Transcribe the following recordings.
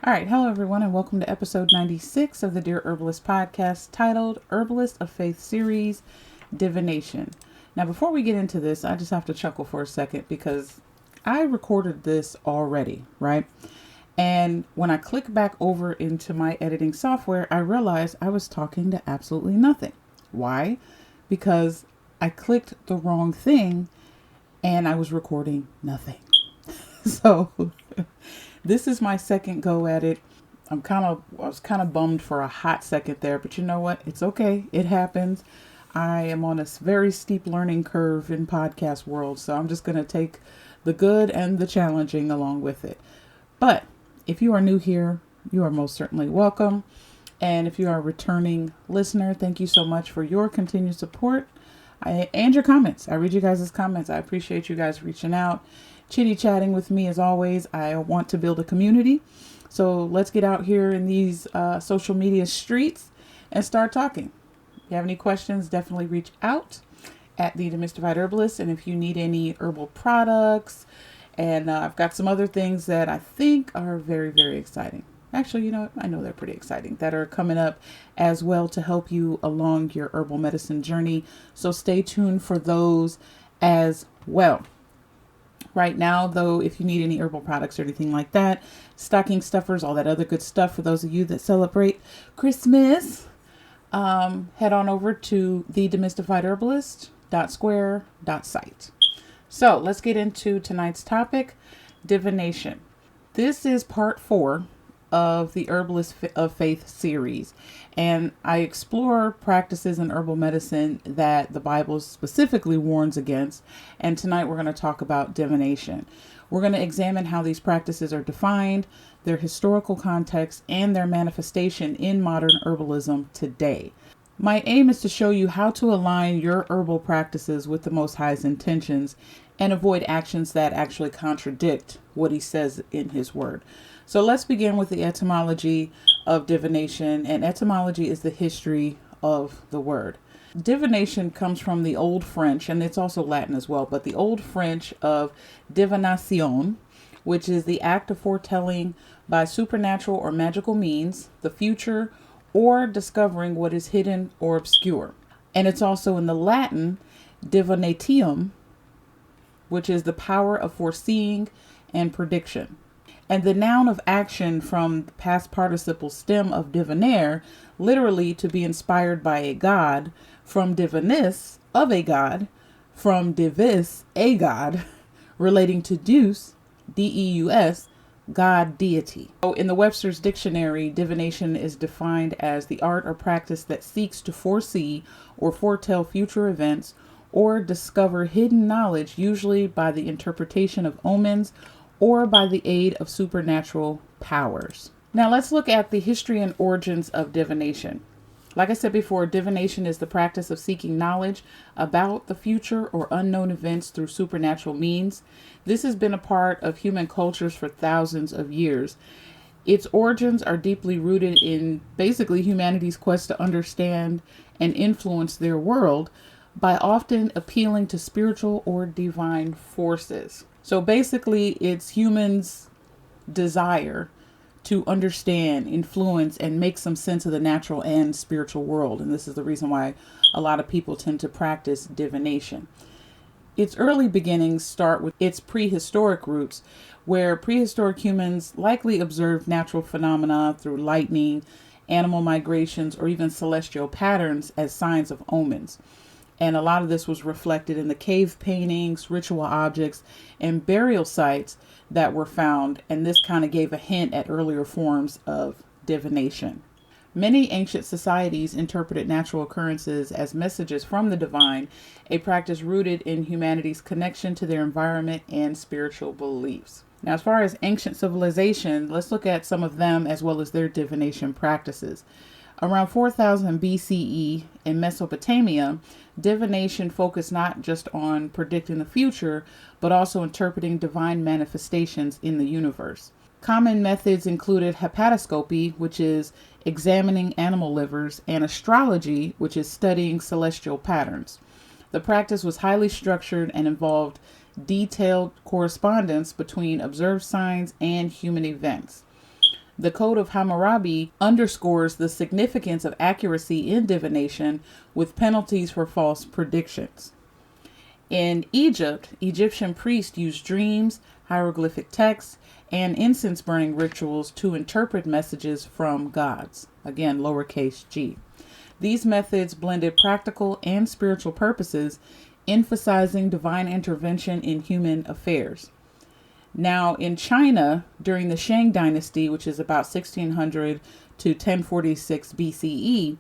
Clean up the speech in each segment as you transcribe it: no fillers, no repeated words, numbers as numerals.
All right, hello everyone, and welcome to episode 96 of the Dear Herbalists Podcast, titled Herbalists of Faith Series, Divination. Now, before we get into this, I just have to chuckle for a second because I recorded this already, right? And when I click back over into my editing software, I realized I was talking to absolutely nothing. Why? Because I clicked the wrong thing and I was recording nothing. So this is my second go at it. I was kind of bummed for a hot second there, but you know what? It's okay. It happens. I am on a very steep learning curve in podcast world, so I'm just going to take the good and the challenging along with it. But if you are new here, you are most certainly welcome. And if you are a returning listener, thank you so much for your continued support and your comments. I read you guys' comments. I appreciate you guys reaching out, chitty chatting with me as always. I want to build a community. So let's get out here in these social media streets and start talking. If you have any questions, definitely reach out at the Demystified Herbalist. And if you need any herbal products, and I've got some other things that I think are very, very exciting. Actually, you know what? I know they're pretty exciting that are coming up as well to help you along your herbal medicine journey. So stay tuned for those as well. Right now, though, if you need any herbal products or anything like that, stocking stuffers, all that other good stuff for those of you that celebrate Christmas, head on over to the demystifiedherbalist.square.site. So let's get into tonight's topic, divination. This is part 4 of the Herbalists of Faith series, and I explore practices in herbal medicine that the Bible specifically warns against, and tonight we're going to talk about divination. We're going to examine how these practices are defined, their historical context, and their manifestation in modern herbalism today. My aim is to show you how to align your herbal practices with the Most High's intentions and avoid actions that actually contradict what he says in his word. So let's begin with the etymology of divination, and etymology is the history of the word. Divination comes from the Old French, and it's also Latin as well, but the Old French of divination, which is the act of foretelling by supernatural or magical means the future or discovering what is hidden or obscure. And it's also in the Latin divinatium, which is the power of foreseeing and prediction. And the noun of action from the past participle stem of divinare, literally to be inspired by a god, from divinis, of a god, from divis, a god, relating to deus, D-E-U-S, God, deity. So in the Webster's Dictionary, divination is defined as the art or practice that seeks to foresee or foretell future events or discover hidden knowledge, usually by the interpretation of omens or by the aid of supernatural powers. Now let's look at the history and origins of divination. Like I said before, divination is the practice of seeking knowledge about the future or unknown events through supernatural means. This has been a part of human cultures for thousands of years. Its origins are deeply rooted in basically humanity's quest to understand and influence their world by often appealing to spiritual or divine forces. So basically, it's humans' desire to understand, influence, and make some sense of the natural and spiritual world. And this is the reason why a lot of people tend to practice divination. Its early beginnings start with its prehistoric roots, where prehistoric humans likely observed natural phenomena through lightning, animal migrations, or even celestial patterns as signs of omens. And a lot of this was reflected in the cave paintings, ritual objects, and burial sites that were found. And this kind of gave a hint at earlier forms of divination. Many ancient societies interpreted natural occurrences as messages from the divine, a practice rooted in humanity's connection to their environment and spiritual beliefs. Now, as far as ancient civilization, let's look at some of them as well as their divination practices. Around 4000 BCE in Mesopotamia, divination focused not just on predicting the future, but also interpreting divine manifestations in the universe. Common methods included hepatoscopy, which is examining animal livers, and astrology, which is studying celestial patterns. The practice was highly structured and involved detailed correspondence between observed signs and human events. The Code of Hammurabi underscores the significance of accuracy in divination with penalties for false predictions. In Egypt, Egyptian priests used dreams, hieroglyphic texts, and incense burning rituals to interpret messages from gods. Again, lowercase g. These methods blended practical and spiritual purposes, emphasizing divine intervention in human affairs. Now, in China, during the Shang Dynasty, which is about 1600 to 1046 BCE,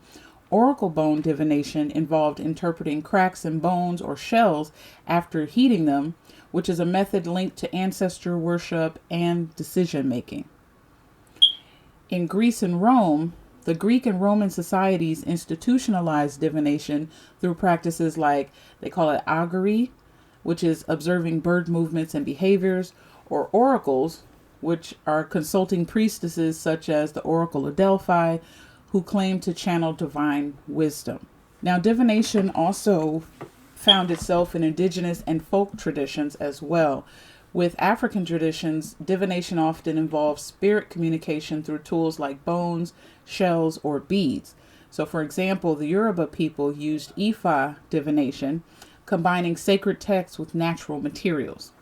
oracle bone divination involved interpreting cracks in bones or shells after heating them, which is a method linked to ancestor worship and decision making. In Greece and Rome, the Greek and Roman societies institutionalized divination through practices like, they call it augury, which is observing bird movements and behaviors, or oracles, which are consulting priestesses such as the Oracle of Delphi, who claim to channel divine wisdom. Now, divination also found itself in indigenous and folk traditions as well. With African traditions, divination often involves spirit communication through tools like bones, shells, or beads. So, for example, the Yoruba people used Ifa divination, combining sacred texts with natural materials.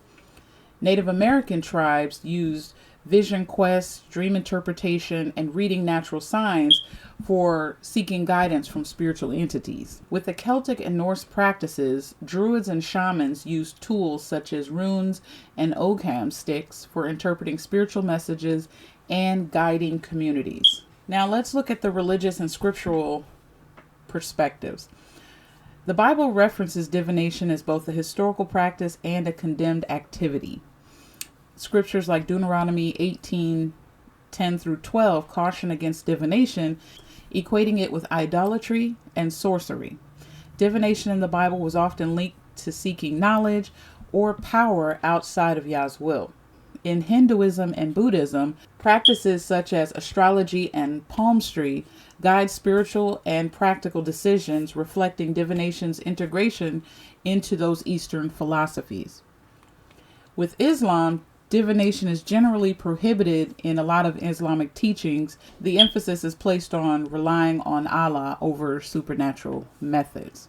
Native American tribes used vision quests, dream interpretation, and reading natural signs for seeking guidance from spiritual entities. With the Celtic and Norse practices, druids and shamans used tools such as runes and ogham sticks for interpreting spiritual messages and guiding communities. Now let's look at the religious and scriptural perspectives. The Bible references divination as both a historical practice and a condemned activity. Scriptures like Deuteronomy 18:10 through 12 caution against divination, equating it with idolatry and sorcery. Divination in the Bible was often linked to seeking knowledge or power outside of Yah's will. In Hinduism and Buddhism, practices such as astrology and palmistry guide spiritual and practical decisions, reflecting divination's integration into those Eastern philosophies. With Islam, divination is generally prohibited in a lot of Islamic teachings. The emphasis is placed on relying on Allah over supernatural methods.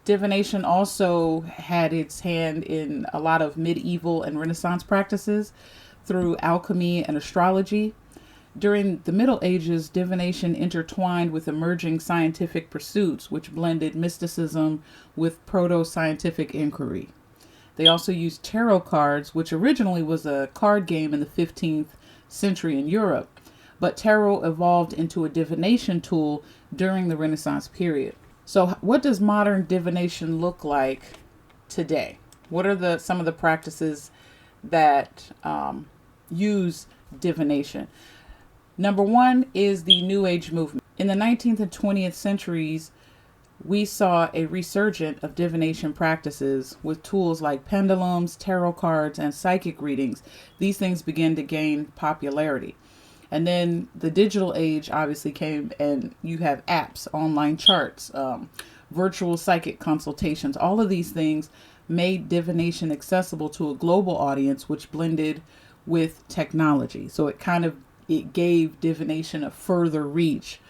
Divination also had its hand in a lot of medieval and Renaissance practices through alchemy and astrology. During the Middle Ages, divination intertwined with emerging scientific pursuits, which blended mysticism with proto-scientific inquiry. They also used tarot cards, which originally was a card game in the 15th century in Europe, but tarot evolved into a divination tool during the Renaissance period. So what does modern divination look like today? What are some of the practices that use divination? Number one is the New Age movement. In the 19th and 20th centuries, we saw a resurgence of divination practices with tools like pendulums, tarot cards, and psychic readings. These things began to gain popularity. And then the digital age obviously came, and you have apps, online charts, virtual psychic consultations. All of these things made divination accessible to a global audience, which blended with technology. So it gave divination a further reach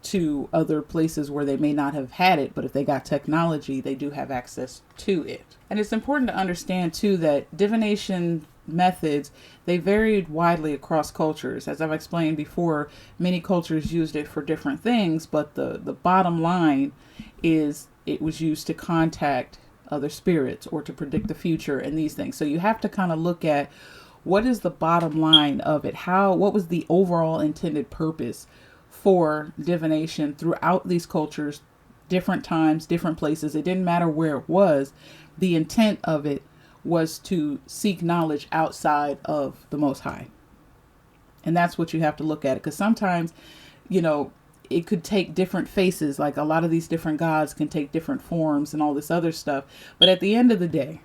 to other places where they may not have had it, but if they got technology, they do have access to it. And it's important to understand too that divination methods, they varied widely across cultures. As I've explained before, many cultures used it for different things, but the bottom line is it was used to contact other spirits or to predict the future and these things. So you have to kind of look at what is the bottom line of it? What was the overall intended purpose for divination throughout these cultures, different times, different places. It didn't matter where it was. The intent of it was to seek knowledge outside of the Most High. And that's what you have to look at it. Because sometimes, it could take different faces. Like a lot of these different gods can take different forms and all this other stuff. But at the end of the day,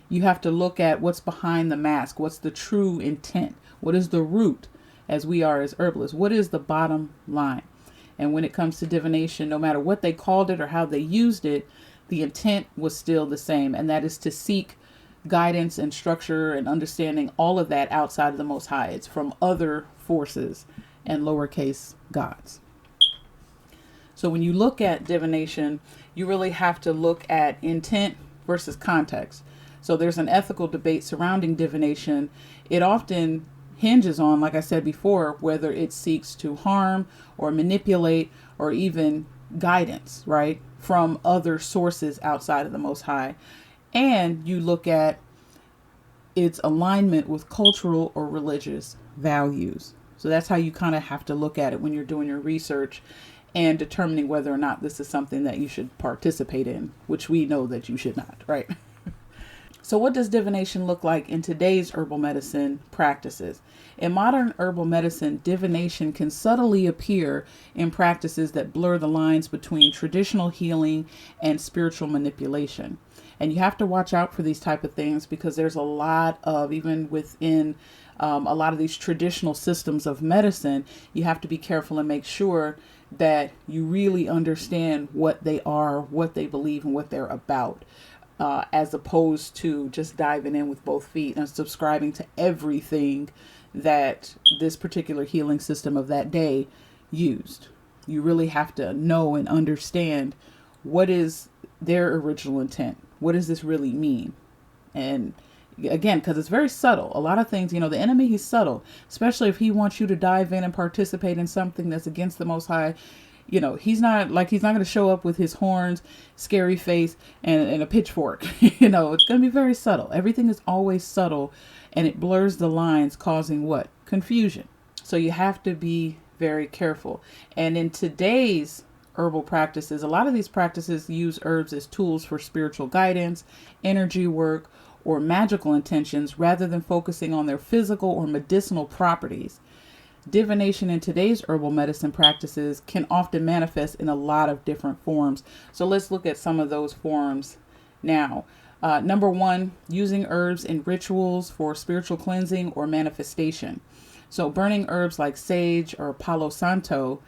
you have to look at what's behind the mask. What's the true intent? What is the root? As we are as herbalists, what is the bottom line? And when it comes to divination, no matter what they called it or how they used it, the intent was still the same. And that is to seek guidance and structure and understanding all of that outside of the Most High. It's from other forces and lowercase gods. So when you look at divination, you really have to look at intent versus context. So there's an ethical debate surrounding divination. It often hinges on, like I said before, whether it seeks to harm or manipulate or even guidance, right, from other sources outside of the Most High. And you look at its alignment with cultural or religious values. So that's how you kind of have to look at it when you're doing your research and determining whether or not this is something that you should participate in, which we know that you should not, right? So what does divination look like in today's herbal medicine practices? In modern herbal medicine, divination can subtly appear in practices that blur the lines between traditional healing and spiritual manipulation. And you have to watch out for these type of things because there's a lot of, even within a lot of these traditional systems of medicine, you have to be careful and make sure that you really understand what they are, what they believe, and what they're about. As opposed to just diving in with both feet and subscribing to everything that this particular healing system of that day used. You really have to know and understand what is their original intent. What does this really mean? And again, because it's very subtle. A lot of things, the enemy, he's subtle, especially if he wants you to dive in and participate in something that's against the Most High. He's not going to show up with his horns, scary face, and a pitchfork. It's going to be very subtle. Everything is always subtle, and it blurs the lines, causing what? Confusion. So you have to be very careful. And in today's herbal practices, a lot of these practices use herbs as tools for spiritual guidance, energy work, or magical intentions rather than focusing on their physical or medicinal properties. Divination in today's herbal medicine practices can often manifest in a lot of different forms. So let's look at some of those forms now. Number one, using herbs in rituals for spiritual cleansing or manifestation. So burning herbs like sage or palo santo,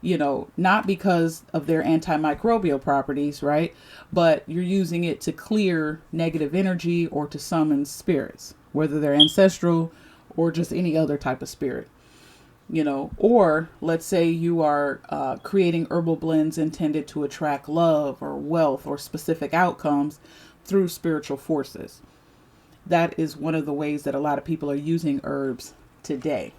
not because of their antimicrobial properties, right? But you're using it to clear negative energy or to summon spirits, whether they're ancestral or just any other type of spirit. Or let's say you are creating herbal blends intended to attract love or wealth or specific outcomes through spiritual forces. That is one of the ways that a lot of people are using herbs today.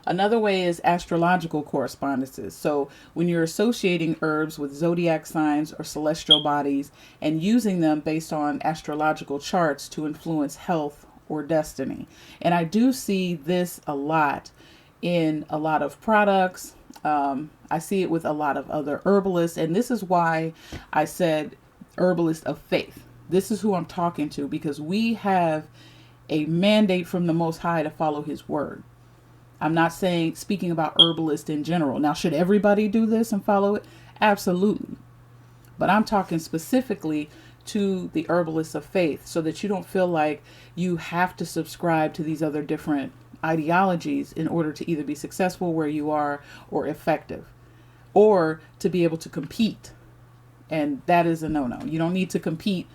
Another way is astrological correspondences. So when you're associating herbs with zodiac signs or celestial bodies and using them based on astrological charts to influence health or destiny. And I do see this a lot in a lot of products. I see it with a lot of other herbalists. And this is why I said Herbalists of Faith. This is who I'm talking to, because we have a mandate from the Most High to follow his word. I'm not speaking about herbalists in general. Now, should everybody do this and follow it? Absolutely. But I'm talking specifically to the Herbalists of Faith so that you don't feel like you have to subscribe to these other different ideologies in order to either be successful where you are or effective or to be able to compete. And that is a no-no. You don't need to compete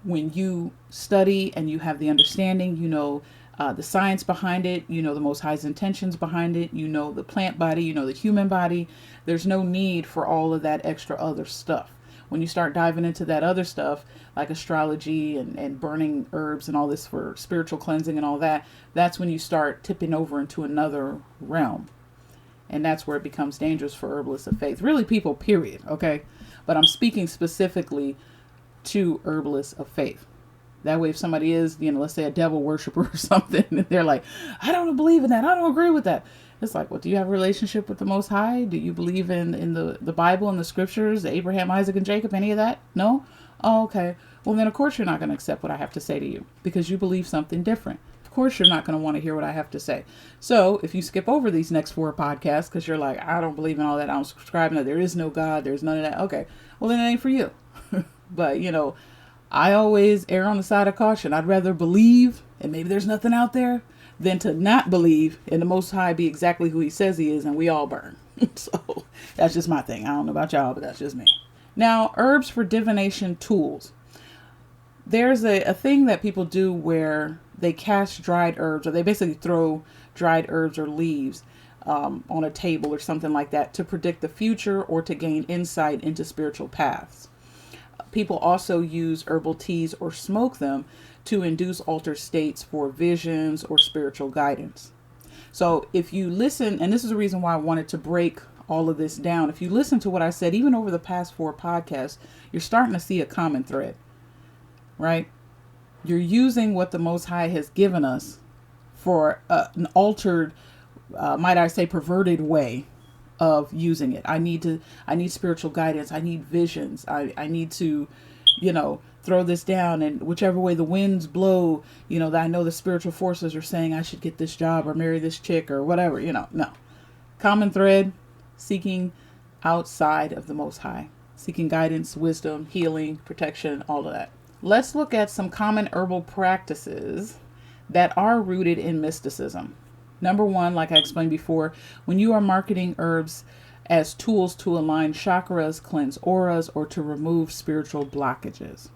when you study and you have the understanding, the science behind it, the Most High's intentions behind it, the plant body, the human body. There's no need for all of that extra other stuff. When you start diving into that other stuff, like astrology and burning herbs and all this for spiritual cleansing and all that, that's when you start tipping over into another realm. And that's where it becomes dangerous for Herbalists of Faith. Really people, period, okay? But I'm speaking specifically to Herbalists of Faith. That way, if somebody is, let's say a devil worshiper or something, and they're like, I don't believe in that. I don't agree with that. It's like, well, do you have a relationship with the Most High? Do you believe in the Bible and the scriptures, Abraham, Isaac, and Jacob, any of that? No? Oh, okay. Well, then, of course, you're not going to accept what I have to say to you because you believe something different. Of course, you're not going to want to hear what I have to say. So if you skip over these next 4 podcasts because you're like, I don't believe in all that. I don't subscribe to that. There is no God. There's none of that. Okay. Well, then it ain't for you. But, I always err on the side of caution. I'd rather believe, and maybe there's nothing out there, than to not believe and the Most High be exactly who he says he is and we all burn. So that's just my thing. I don't know about y'all, but that's just me. Now, herbs for divination tools. There's a thing that people do where they cast dried herbs, or they basically throw dried herbs or leaves on a table or something like that to predict the future or to gain insight into spiritual paths. People also use herbal teas or smoke them to induce altered states for visions or spiritual guidance. So if you listen, and this is the reason why I wanted to break all of this down. If you listen to what I said, even over the past 4 podcasts, you're starting to see a common thread, right? You're using what the Most High has given us for an altered, might I say, perverted way of using it. I need spiritual guidance. I need visions. I need to, throw this down, and whichever way the winds blow, that I know the spiritual forces are saying I should get this job or marry this chick or whatever, no. Common thread, seeking outside of the Most High, seeking guidance, wisdom, healing, protection, all of that. Let's look at some common herbal practices that are rooted in mysticism. Number 1, like I explained before, when you are marketing herbs as tools to align chakras, cleanse auras, or to remove spiritual blockages.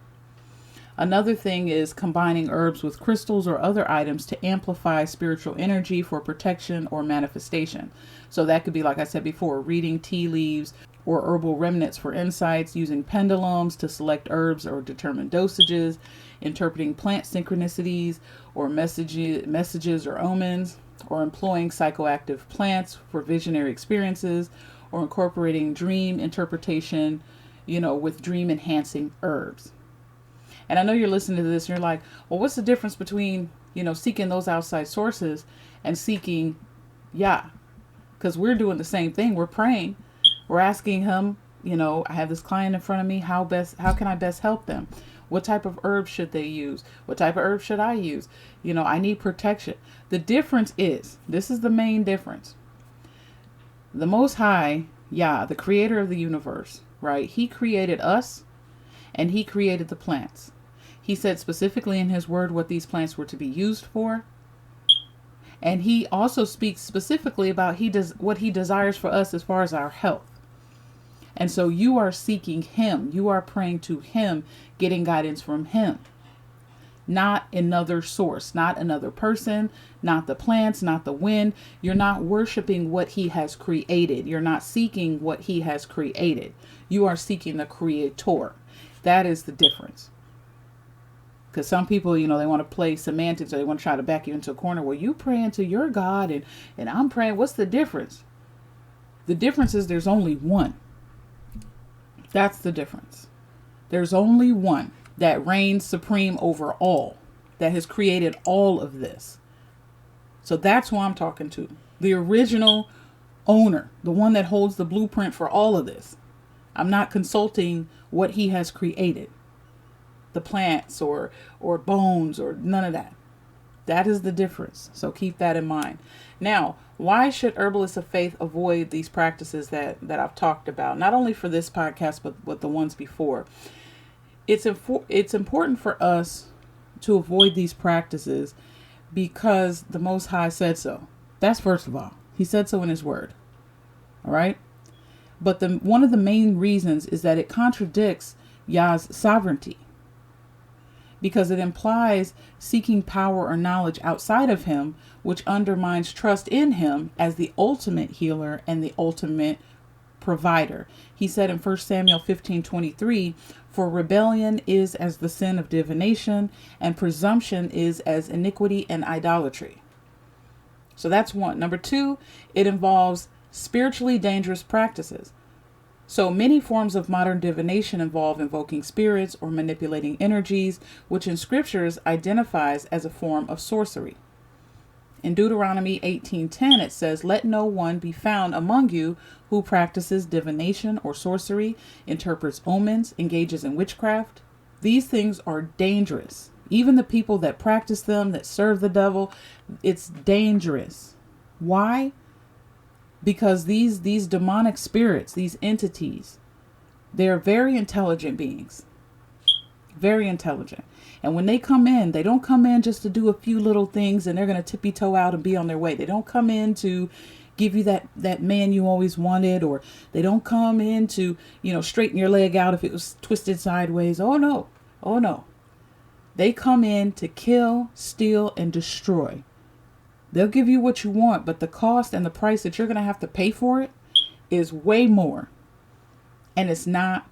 Another thing is combining herbs with crystals or other items to amplify spiritual energy for protection or manifestation. So that could be, like I said before, reading tea leaves or herbal remnants for insights, using pendulums to select herbs or determine dosages, interpreting plant synchronicities or messages or omens, or employing psychoactive plants for visionary experiences, or incorporating dream interpretation, with dream enhancing herbs. And I know you're listening to this and you're like, well, what's the difference between, seeking those outside sources and seeking Yah? Because we're doing the same thing. We're praying. We're asking him, I have this client in front of me. How can I best help them? What type of herbs should they use? What type of herbs should I use? I need protection. The difference is, this is the main difference. The Most High, Yah, the creator of the universe, right? He created us and he created the plants. He said specifically in his word what these plants were to be used for. And he also speaks specifically about what he desires for us as far as our health. And so you are seeking him. You are praying to him, getting guidance from him. Not another source, not another person, not the plants, not the wind. You're not worshiping what he has created. You're not seeking what he has created. You are seeking the creator. That is the difference. Because some people, they want to play semantics, or they want to try to back you into a corner. Well, you praying to your God and I'm praying. What's the difference? The difference is there's only one. That's the difference. There's only one that reigns supreme over all, that has created all of this. So that's who I'm talking to. The original owner, the one that holds the blueprint for all of this. I'm not consulting what he has created. The plants or bones or none of that. That is the difference. So keep that in mind. Now, why should Herbalists of Faith avoid these practices that I've talked about? Not only for this podcast, but the ones before. It's important for us to avoid these practices because the Most High said so. That's first of all. He said so in his word. All right? But one of the main reasons is that it contradicts Yah's sovereignty, because it implies seeking power or knowledge outside of him, which undermines trust in him as the ultimate healer and the ultimate provider. He said in 1 Samuel 15:23, for rebellion is as the sin of divination, and presumption is as iniquity and idolatry. So that's one. Number 2, it involves spiritually dangerous practices. So many forms of modern divination involve invoking spirits or manipulating energies, which in scriptures identifies as a form of sorcery. In Deuteronomy 18:10, it says, let no one be found among you who practices divination or sorcery, interprets omens, engages in witchcraft. These things are dangerous. Even the people that practice them, that serve the devil, it's dangerous. Why? Because these demonic spirits, these entities, they're very intelligent beings. Very intelligent. And when they come in, they don't come in just to do a few little things and they're going to tippy-toe out and be on their way. They don't come in to give you that man you always wanted, or they don't come in to, straighten your leg out if it was twisted sideways. Oh no. Oh no. They come in to kill, steal, and destroy. They'll give you what you want, but the cost and the price that you're going to have to pay for it is way more. And it's not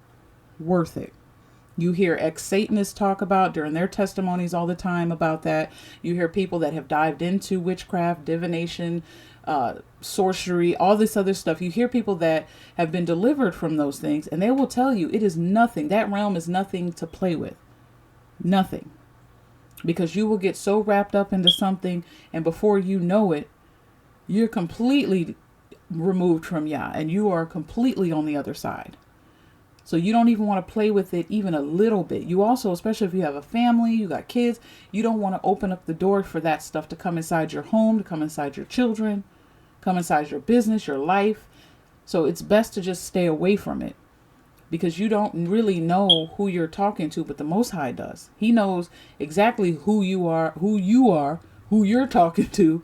worth it. You hear ex-Satanists talk about during their testimonies all the time about that. You hear people that have dived into witchcraft, divination, sorcery, all this other stuff. You hear people that have been delivered from those things, and they will tell you it is nothing. That realm is nothing to play with. Nothing. Because you will get so wrapped up into something, and before you know it, you're completely removed from Yah, and you are completely on the other side. So you don't even want to play with it even a little bit. You also, especially if you have a family, you got kids, you don't want to open up the door for that stuff to come inside your home, to come inside your children, come inside your business, your life. So it's best to just stay away from it, because you don't really know who you're talking to, but the Most High does. He knows exactly who you're talking to,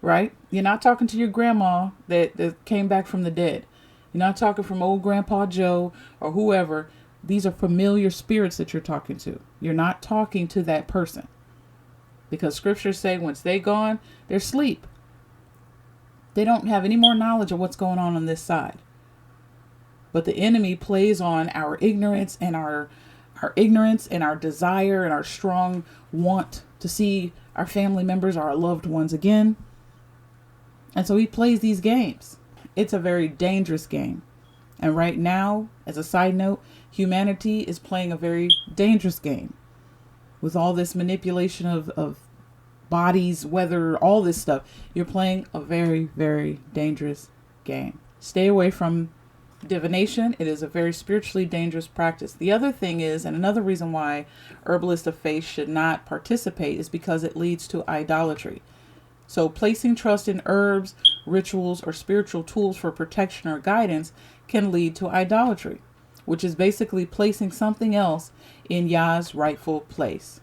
right? You're not talking to your grandma that came back from the dead. You're not talking from old Grandpa Joe or whoever. These are familiar spirits that you're talking to. You're not talking to that person. Because scriptures say once they're gone, they're asleep. They don't have any more knowledge of what's going on this side. But the enemy plays on our ignorance and our desire and our strong want to see our family members, our loved ones again. And so he plays these games. It's a very dangerous game. And right now, as a side note, humanity is playing a very dangerous game with all this manipulation of bodies, weather, all this stuff. You're playing a very, very dangerous game. Stay away from divination. It is a very spiritually dangerous practice. The other thing is, and another reason why Herbalists of Faith should not participate, is because it leads to idolatry. So placing trust in herbs, rituals, or spiritual tools for protection or guidance can lead to idolatry, which is basically placing something else in Yah's rightful place.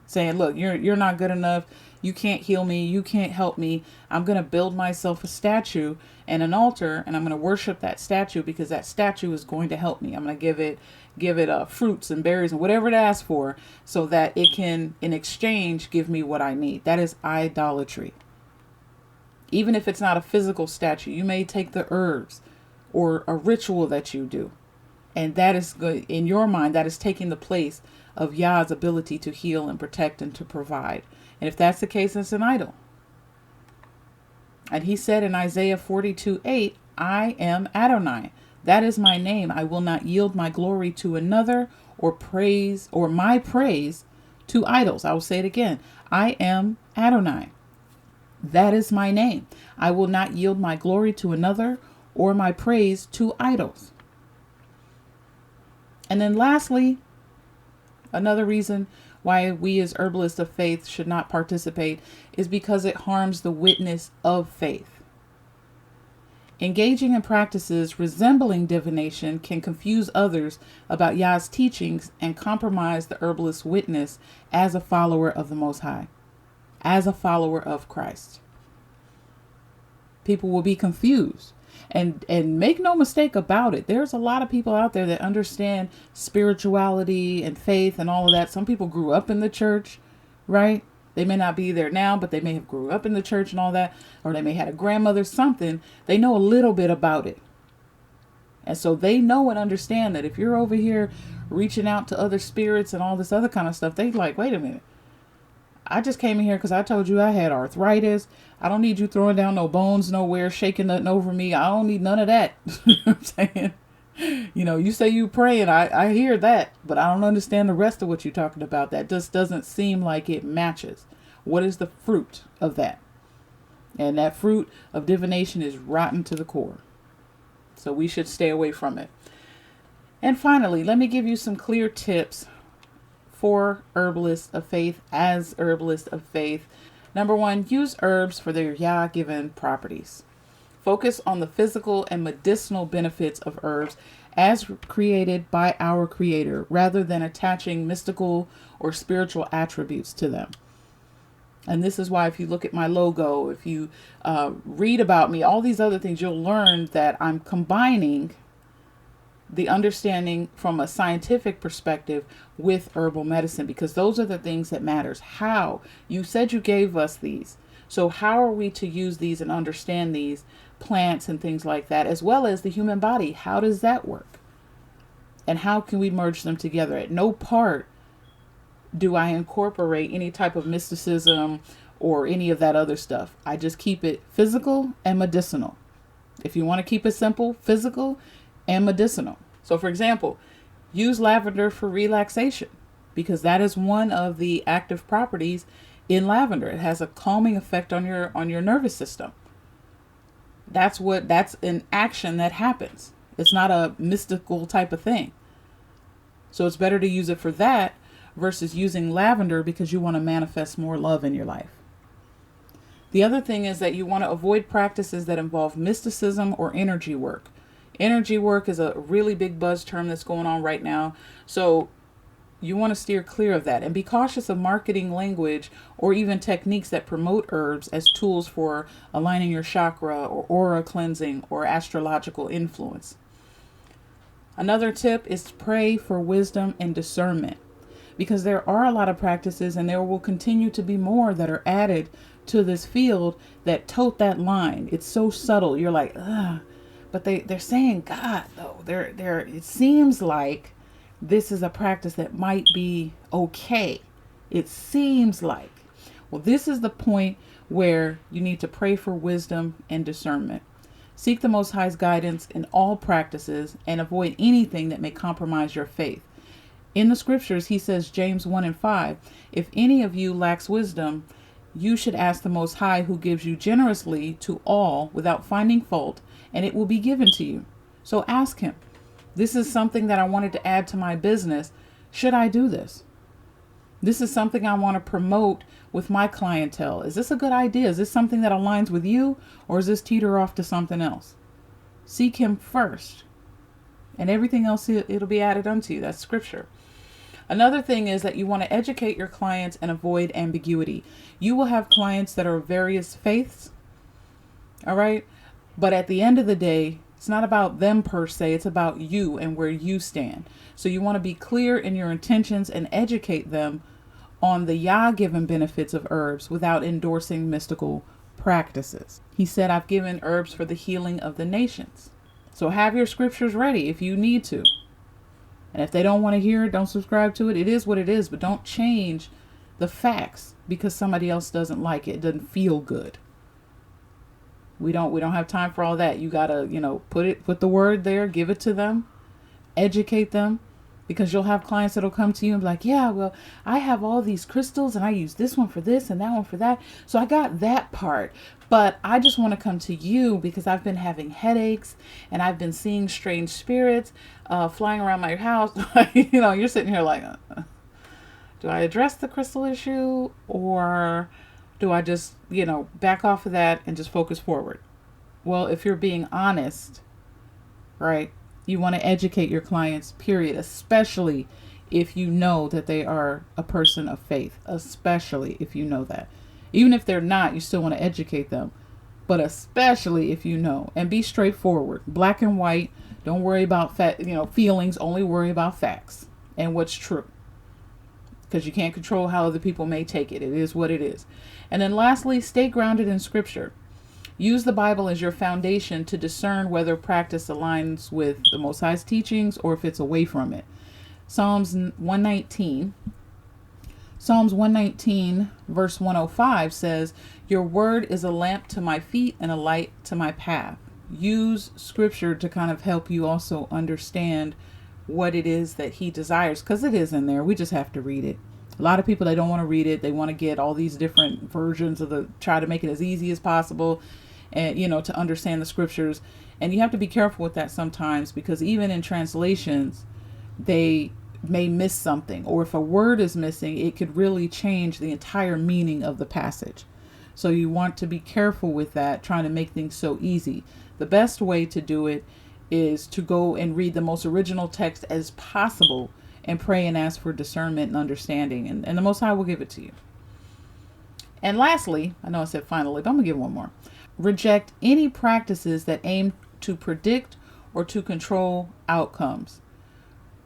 Saying, look, you're not good enough. You can't heal me. You can't help me. I'm going to build myself a statue and an altar, and I'm going to worship that statue because that statue is going to help me. I'm going to give it fruits and berries and whatever it asks for, so that it can, in exchange, give me what I need. That is idolatry. Even if it's not a physical statue, you may take the herbs or a ritual that you do, and that is good in your mind. That is taking the place of Yah's ability to heal and protect and to provide. And if that's the case, it's an idol. And he said in Isaiah 42:8, I am Adonai. That is my name. I will not yield my glory to another, or my praise to idols. I will say it again. I am Adonai. That is my name. I will not yield my glory to another, or my praise to idols. And then lastly, another reason why we as Herbalists of Faith should not participate is because it harms the witness of faith. Engaging in practices resembling divination can confuse others about Yah's teachings and compromise the herbalist's witness as a follower of the Most High, as a follower of Christ. People will be confused. And make no mistake about it, there's a lot of people out there that understand spirituality and faith and all of that. Some people grew up in the church, right? They may not be there now, but they may have grew up in the church and all that, or they may have had a grandmother, something. They know a little bit about it. And so they know and understand that if you're over here reaching out to other spirits and all this other kind of stuff, they like, wait a minute. I just came in here because I told you I had arthritis. I don't need you throwing down no bones nowhere, shaking nothing over me. I don't need none of that. You know what I'm saying? You say you pray, and I hear that, but I don't understand the rest of what you're talking about. That just doesn't seem like it matches. What is the fruit of that? And that fruit of divination is rotten to the core. So we should stay away from it. And finally, let me give you some clear tips for Herbalists of Faith as Herbalists of Faith. Number 1, use herbs for their Yah-given properties. Focus on the physical and medicinal benefits of herbs as created by our Creator, rather than attaching mystical or spiritual attributes to them. And this is why if you look at my logo, if you read about me, all these other things, you'll learn that I'm combining the understanding from a scientific perspective with herbal medicine, because those are the things that matters. How? You said you gave us these. So how are we to use these and understand these plants and things like that, as well as the human body? How does that work? And how can we merge them together? At no part do I incorporate any type of mysticism or any of that other stuff. I just keep it physical and medicinal. If you want to keep it simple, physical and medicinal. So for example, use lavender for relaxation, because that is one of the active properties in lavender. It has a calming effect on your nervous system. That's an action that happens. It's not a mystical type of thing. So it's better to use it for that versus using lavender because you want to manifest more love in your life. The other thing is that you want to avoid practices that involve mysticism or energy work. Energy work is a really big buzz term that's going on right now. So you want to steer clear of that and be cautious of marketing language or even techniques that promote herbs as tools for aligning your chakra or aura cleansing or astrological influence. Another tip is to pray for wisdom and discernment, because there are a lot of practices and there will continue to be more that are added to this field that tote that line. It's so subtle. You're like, ugh. But they're saying God, though. It seems like this is a practice that might be okay. It seems like. Well, this is the point where you need to pray for wisdom and discernment. Seek the Most High's guidance in all practices and avoid anything that may compromise your faith. In the scriptures, he says, James 1:5, if any of you lacks wisdom, you should ask the Most High, who gives you generously to all without finding fault, and it will be given to you. So ask him. This is something that I wanted to add to my business. Should I do this? This is something I want to promote with my clientele. Is this a good idea? Is this something that aligns with you, or is this teeter off to something else? Seek him first, and everything else, it'll be added unto you. That's scripture. Another thing is that you want to educate your clients and avoid ambiguity. You will have clients that are of various faiths, all right? But at the end of the day, it's not about them per se. It's about you and where you stand. So you want to be clear in your intentions and educate them on the Yah-given benefits of herbs without endorsing mystical practices. He said, I've given herbs for the healing of the nations. So have your scriptures ready if you need to. And if they don't want to hear it, don't subscribe to it. It is what it is, but don't change the facts because somebody else doesn't like it. It doesn't feel good. We don't have time for all that. You gotta, put the word there, give it to them, educate them, because you'll have clients that'll come to you and be like, yeah, well, I have all these crystals and I use this one for this and that one for that. So I got that part, but I just want to come to you because I've been having headaches and I've been seeing strange spirits flying around my house. You're sitting here like, do I address the crystal issue or do I just, back off of that and just focus forward? Well, if you're being honest, right, you want to educate your clients, period, especially if you know that they are a person of faith, especially if you know that. Even if they're not, you still want to educate them, but especially if you know, and be straightforward, black and white. Don't worry about feelings, only worry about facts and what's true. Because you can't control how other people may take it. It is what it is. And then lastly, stay grounded in scripture. Use the Bible as your foundation to discern whether practice aligns with the Most High's teachings or if it's away from it. Psalms 119 verse 105 says, your word is a lamp to my feet and a light to my path. Use scripture to kind of help you also understand what it is that he desires, because it is in there. We just have to read it. A lot of people, they don't want to read it. They want to get all these different versions try to make it as easy as possible and, to understand the scriptures. And you have to be careful with that sometimes, because even in translations, they may miss something, or if a word is missing, it could really change the entire meaning of the passage. So you want to be careful with that, trying to make things so easy. The best way to do it is to go and read the most original text as possible and pray and ask for discernment and understanding, and the Most High will give it to you. And lastly, I know I said finally, but I'm going to give one more. Reject any practices that aim to predict or to control outcomes.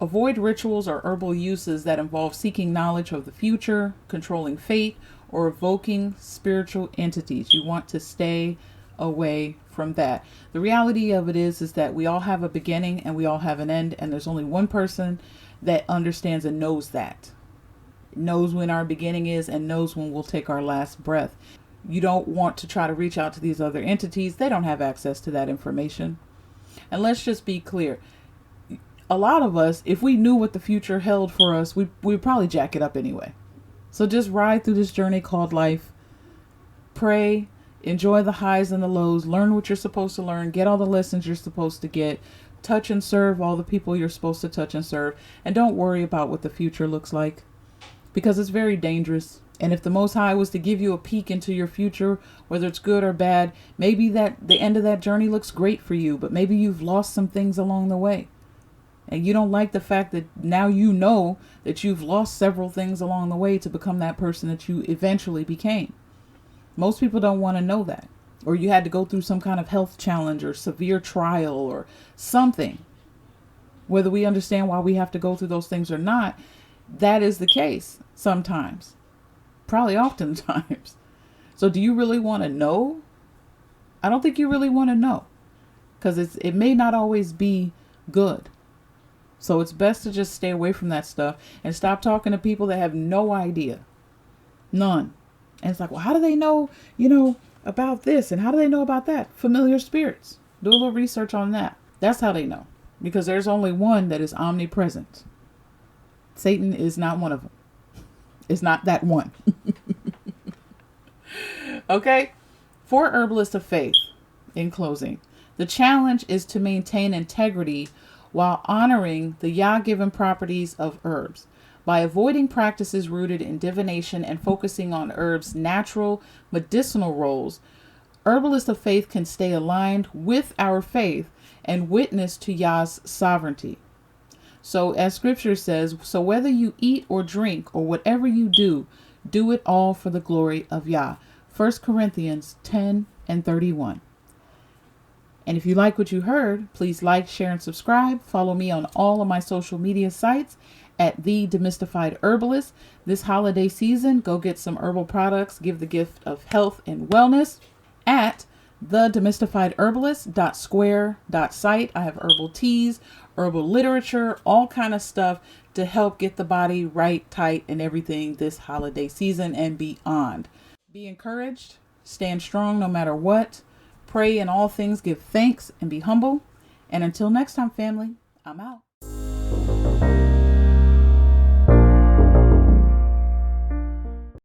Avoid rituals or herbal uses that involve seeking knowledge of the future, controlling fate, or evoking spiritual entities. You want to stay away from that. The reality of it is that we all have a beginning and we all have an end, and there's only one person that understands and knows that. Knows when our beginning is and knows when we'll take our last breath. You don't want to try to reach out to these other entities. They don't have access to that information. And let's just be clear. A lot of us, if we knew what the future held for us, we'd probably jack it up anyway. So just ride through this journey called life. Pray, enjoy the highs and the lows, learn what you're supposed to learn, get all the lessons you're supposed to get, touch and serve all the people you're supposed to touch and serve, and don't worry about what the future looks like, because it's very dangerous. And if the Most High was to give you a peek into your future, whether it's good or bad, maybe that the end of that journey looks great for you, but maybe you've lost some things along the way. And you don't like the fact that now you know that you've lost several things along the way to become that person that you eventually became. Most people don't want to know that. Or you had to go through some kind of health challenge or severe trial or something. Whether we understand why we have to go through those things or not, that is the case sometimes. Probably oftentimes. So do you really want to know? I don't think you really want to know. Because it may not always be good. So it's best to just stay away from that stuff and stop talking to people that have no idea. None. And it's like, well, how do they know, about this? And how do they know about that? Familiar spirits. Do a little research on that. That's how they know. Because there's only one that is omnipresent. Satan is not one of them. It's not that one. Okay? For Herbalists of Faith, in closing, the challenge is to maintain integrity while honoring the Yah-given properties of herbs. By avoiding practices rooted in divination and focusing on herbs' natural medicinal roles, Herbalists of Faith can stay aligned with our faith and witness to Yah's sovereignty. So as scripture says, so whether you eat or drink or whatever you do, do it all for the glory of Yah. 1 Corinthians 10:31. And if you like what you heard, please like, share, and subscribe. Follow me on all of my social media sites at The Demystified Herbalist. This holiday season, go get some herbal products. Give the gift of health and wellness at thedemystifiedherbalist.square.site. I have herbal teas, herbal literature, all kind of stuff to help get the body right, tight, and everything this holiday season and beyond. Be encouraged. Stand strong no matter what. Pray in all things, give thanks, and be humble. And until next time, family, I'm out.